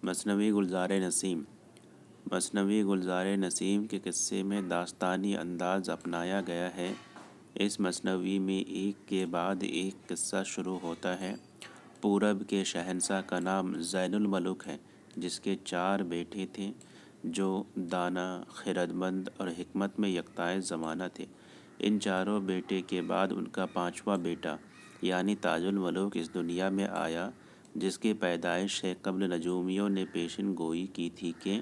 مثنوی گلزار نسیم۔ مثنوی گلزار نسیم کے قصے میں داستانی انداز اپنایا گیا ہے۔ اس مثنوی میں ایک کے بعد ایک قصہ شروع ہوتا ہے۔ پورب کے شہنشاہ کا نام زین الملوک ہے، جس کے 4 بیٹے تھے جو دانا، خردمند اور حکمت میں یکتائے زمانہ تھے۔ ان چاروں بیٹے کے بعد ان کا 5واں بیٹا یعنی تاج الملوک اس دنیا میں آیا، جس کی پیدائش سے قبل نجومیوں نے پیشن گوئی کی تھی کہ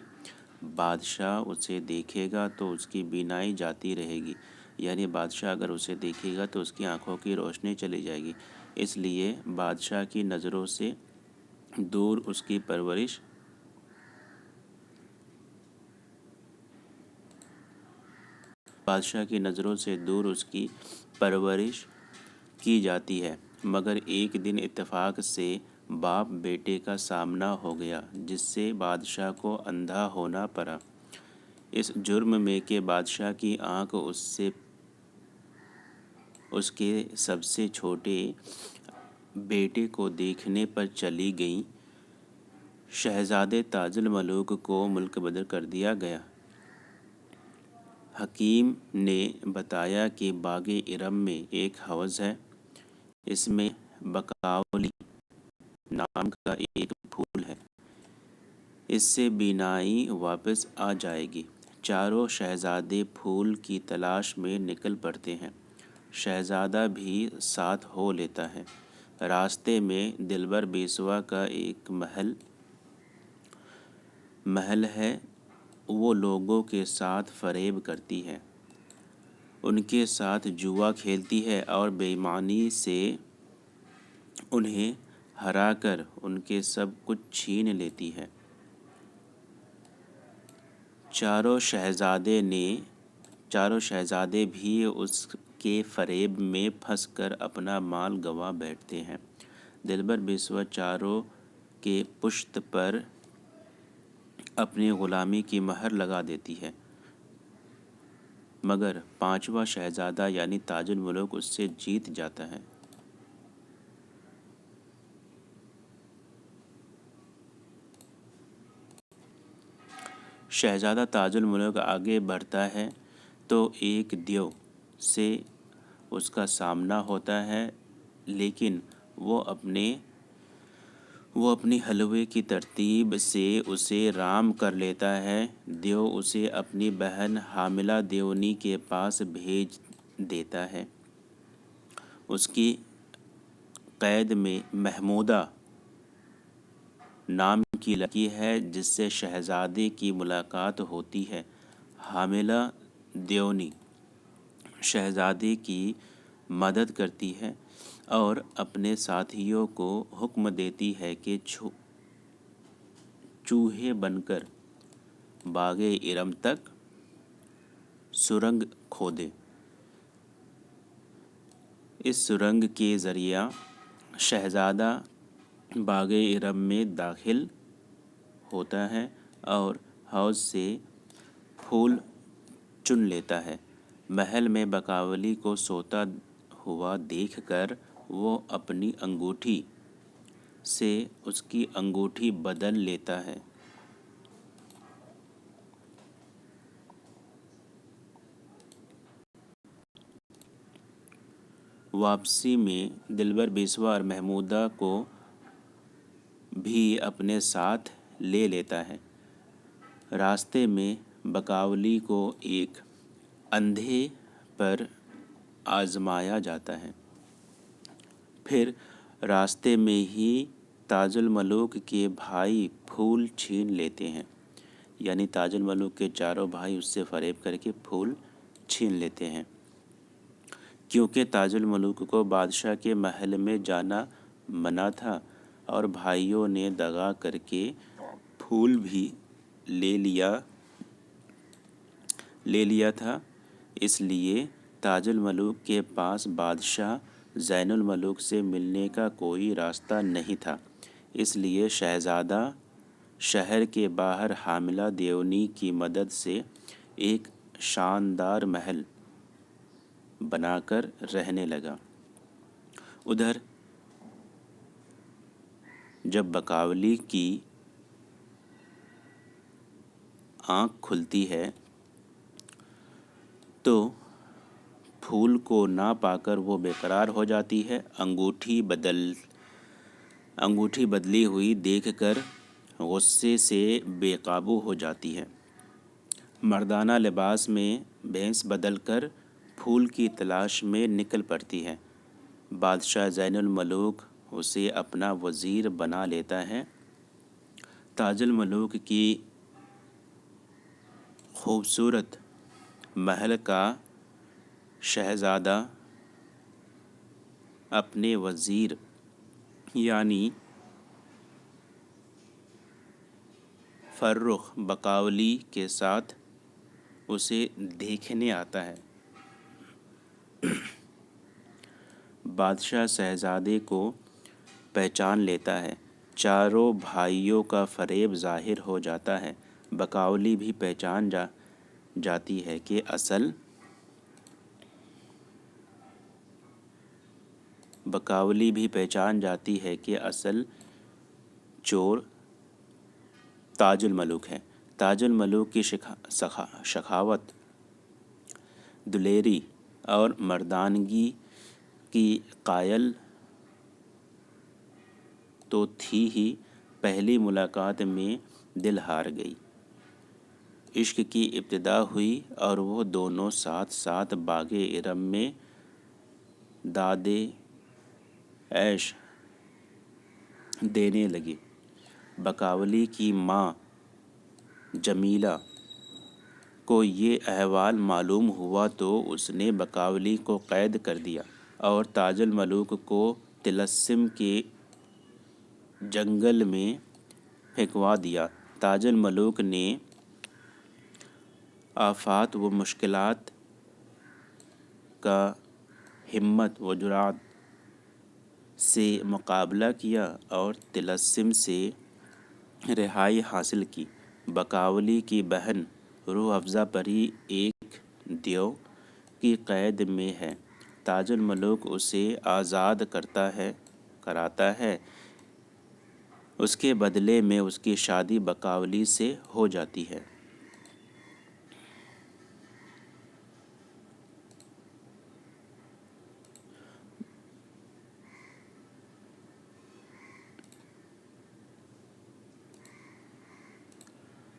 بادشاہ اسے دیکھے گا تو اس کی بینائی جاتی رہے گی، یعنی بادشاہ اگر اسے دیکھے گا تو اس کی آنکھوں کی روشنی چلی جائے گی، اس لیے بادشاہ کی نظروں سے دور اس کی پرورش کی جاتی ہے۔ مگر ایک دن اتفاق سے باپ بیٹے کا سامنا ہو گیا، جس سے بادشاہ کو اندھا ہونا پڑا۔ اس جرم میں کہ بادشاہ کی آنکھ اس کے سب سے چھوٹے بیٹے کو دیکھنے پر چلی گئی، شہزادے تاج الملوک کو ملک بدر کر دیا گیا۔ حکیم نے بتایا کہ باغ ارم میں ایک حوض ہے، اس میں بقاولی نام کا ایک پھول ہے، اس سے بینائی واپس آ جائے گی۔ چاروں شہزادے پھول کی تلاش میں نکل پڑتے ہیں۔ شہزادہ بھی ساتھ ہو لیتا ہے۔ راستے میں دلبر بیسوا کا ایک محل ہے، وہ لوگوں کے ساتھ فریب کرتی ہے، ان کے ساتھ جوا کھیلتی ہے اور بے ایمانی سے انہیں ہرا کر ان کے سب کچھ چھین لیتی ہے۔ چاروں شہزادے بھی اس کے فریب میں پھنس کر اپنا مال گنوا بیٹھتے ہیں۔ دلبر بیسوا چاروں کے پشت پر اپنی غلامی کی مہر لگا دیتی ہے، مگر 5واں شہزادہ یعنی تاج الملوک اس سے جیت جاتا ہے۔ شہزادہ تاج الملوک آگے بڑھتا ہے تو ایک دیو سے اس کا سامنا ہوتا ہے، لیکن وہ اپنی حلوے کی ترتیب سے اسے رام کر لیتا ہے۔ دیو اسے اپنی بہن حاملہ دیونی کے پاس بھیج دیتا ہے۔ اس کی قید میں محمودہ نام کی لڑکی ہے، جس سے شہزادے کی ملاقات ہوتی ہے۔ حاملہ دیونی شہزادے کی مدد کرتی ہے اور اپنے ساتھیوں کو حکم دیتی ہے کہ چوہے بن کر باغ ارم تک سرنگ کھودیں۔ اس سرنگ کے ذریعہ شہزادہ باغ ارم میں داخل ہوتا ہے اور حوض سے پھول چن لیتا ہے۔ محل میں بقاولی کو سوتا ہوا دیکھ کر وہ اپنی انگوٹھی سے اس کی انگوٹھی بدل لیتا ہے۔ واپسی میں دلبر بیسوا اور محمودہ کو بھی اپنے ساتھ لے لیتا ہے۔ راستے میں بقاولی کو ایک اندھے پر آزمایا جاتا ہے۔ پھر راستے میں ہی تاج الملوک کے بھائی پھول چھین لیتے ہیں، یعنی تاج الملوک کے چاروں بھائی اس سے فریب کر کے پھول چھین لیتے ہیں۔ کیونکہ تاج الملوک کو بادشاہ کے محل میں جانا منع تھا اور بھائیوں نے دغا کر کے پھول بھی لے لیا تھا، اس لیے تاج الملوک کے پاس بادشاہ زین الملوک سے ملنے کا کوئی راستہ نہیں تھا، اس لیے شہزادہ شہر کے باہر حاملہ دیونی کی مدد سے ایک شاندار محل بنا کر رہنے لگا۔ ادھر جب بقاولی کی آنکھ کھلتی ہے تو پھول کو نہ پا کر وہ بے قرار ہو جاتی ہے۔ انگوٹھی بدلی ہوئی دیکھ کر غصے سے بے قابو ہو جاتی ہے۔ مردانہ لباس میں بھیس بدل کر پھول کی تلاش میں نکل پڑتی ہے۔ بادشاہ زین الملوک اسے اپنا وزیر بنا لیتا ہے۔ تاج الملوک کی خوبصورت محل کا شہزادہ اپنے وزیر یعنی فرخ بقاولی کے ساتھ اسے دیکھنے آتا ہے۔ بادشاہ شہزادے کو پہچان لیتا ہے۔ چاروں بھائیوں کا فریب ظاہر ہو جاتا ہے۔ بقاولی بھی پہچان جاتی ہے کہ اصل چور تاج الملوک ہے۔ تاج الملوک کی سخاوت، دلیری اور مردانگی کی قائل تو تھی ہی، پہلی ملاقات میں دل ہار گئی۔ عشق کی ابتدا ہوئی اور وہ دونوں ساتھ ساتھ باغ ارم میں دادِ عیش دینے لگے۔ بقاولی کی ماں جمیلہ کو یہ احوال معلوم ہوا تو اس نے بقاولی کو قید کر دیا اور تاج الملوک کو طلسم کے جنگل میں پھینکوا دیا۔ تاج الملوک نے آفات و مشکلات کا ہمت و جرأت سے مقابلہ کیا اور طلسم سے رہائی حاصل کی۔ بقاولی کی بہن روح افزا پری ایک دیو کی قید میں ہے۔ تاج الملوک اسے آزاد کراتا ہے۔ اس کے بدلے میں اس کی شادی بقاولی سے ہو جاتی ہے۔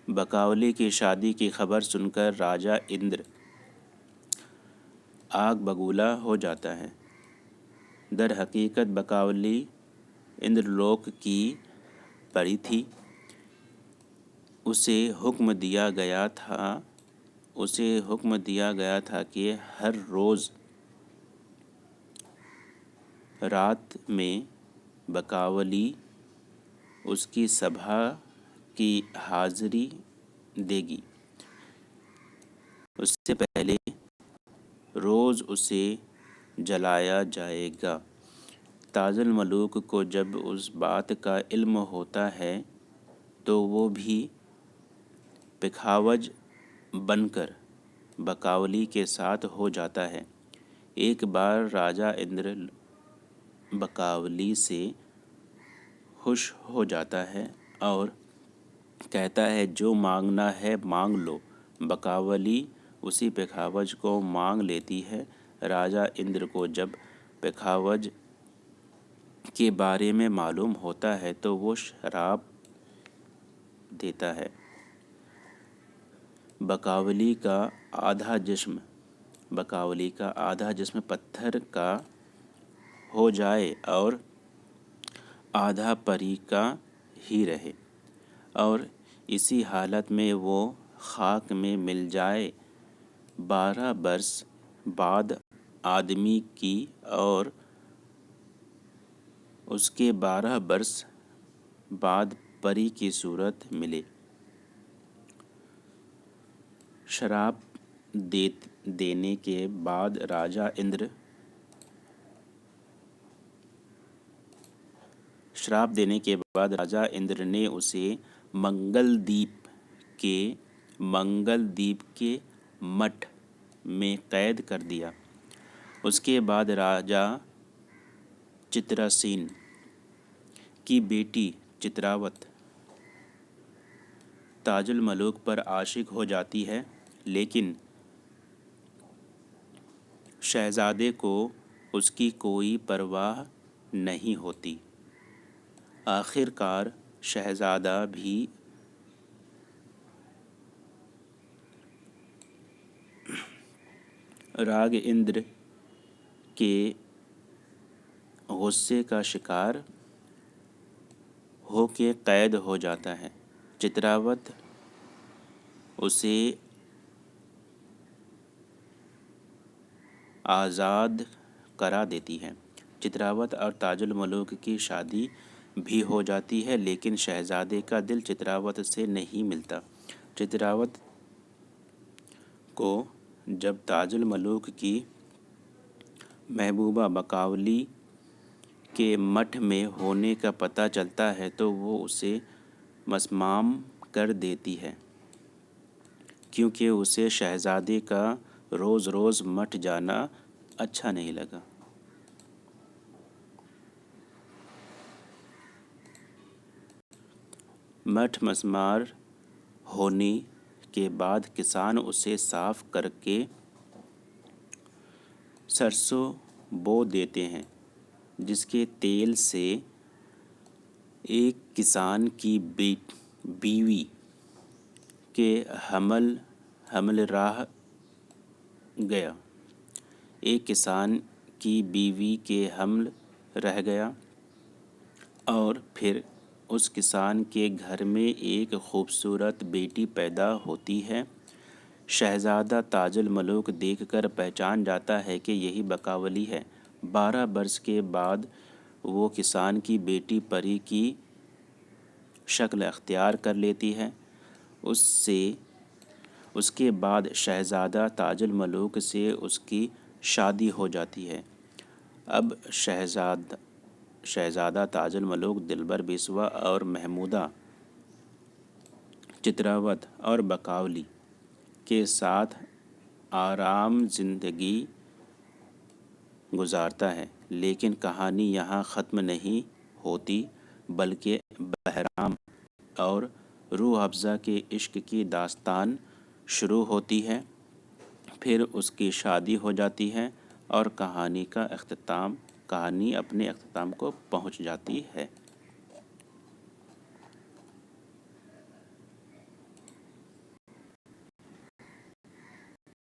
بقاولی کی شادی کی خبر سن کر راجہ اندر آگ بگولا ہو جاتا ہے۔ در حقیقت بقاولی اندر لوک کی پری تھی۔ اسے حکم دیا گیا تھا کہ ہر روز رات میں بقاولی اس کی سبھا کی حاضری دے گی۔ اس سے پہلے روز اسے جلایا جائے گا۔ تاج الملوک کو جب اس بات کا علم ہوتا ہے تو وہ بھی پکھاوج بن کر بقاولی کے ساتھ ہو جاتا ہے۔ ایک بار راجہ اندر بقاولی سے خوش ہو جاتا ہے اور کہتا ہے جو مانگنا ہے مانگ لو۔ بقاولی اسی پکھاوج کو مانگ لیتی ہے۔ راجہ اندر کو جب پکھاوج کے بارے میں معلوم ہوتا ہے تو وہ شراپ دیتا ہے بقاولی کا آدھا جسم پتھر کا ہو جائے اور آدھا پری کا ہی رہے، اور اسی حالت میں وہ خاک میں مل جائے۔ 12 برس بعد آدمی کی اور اس کے 12 برس بعد پری کی صورت ملے۔ شراپ دینے کے بعد راجہ اندر نے اسے منگل دیپ کے مٹھ میں قید کر دیا۔ اس کے بعد راجہ چتراسین کی بیٹی چتراوت تاج الملوک پر عاشق ہو جاتی ہے، لیکن شہزادے کو اس کی کوئی پرواہ نہیں ہوتی۔ آخر کار شہزادہ بھی راگ اندر کے غصے کا شکار ہو کے قید ہو جاتا ہے۔ چتراوت اسے آزاد کرا دیتی ہے۔ چتراوت اور تاج الملوک کی شادی بھی ہو جاتی ہے، لیکن شہزادے کا دل چتراوت سے نہیں ملتا۔ چتراوت کو جب تاج الملوک کی محبوبہ بقاولی کے مٹھ میں ہونے کا پتہ چلتا ہے تو وہ اسے مسمام کر دیتی ہے، کیونکہ اسے شہزادے کا روز روز مٹھ جانا اچھا نہیں لگا۔ مٹھ مسمار ہونے کے بعد کسان اسے صاف کر کے سرسوں بو دیتے ہیں، جس کے تیل سے ایک کسان کی بیوی کے حمل رہ گیا۔ ایک کسان کی بیوی کے حمل رہ گیا اور پھر اس کسان کے گھر میں ایک خوبصورت بیٹی پیدا ہوتی ہے۔ شہزادہ تاج الملوک دیکھ کر پہچان جاتا ہے کہ یہی بقاولی ہے۔ 12 برس کے بعد وہ کسان کی بیٹی پری کی شکل اختیار کر لیتی ہے۔ اس کے بعد شہزادہ تاج الملوک سے اس کی شادی ہو جاتی ہے۔ اب شہزادہ تاج الملوک دلبر بیسوا اور محمودہ چتراوت اور بقاولی کے ساتھ آرام زندگی گزارتا ہے، لیکن کہانی یہاں ختم نہیں ہوتی، بلکہ بہرام اور روح افزا کے عشق کی داستان شروع ہوتی ہے۔ پھر اس کی شادی ہو جاتی ہے اور کہانی اپنے اختتام کو پہنچ جاتی ہے۔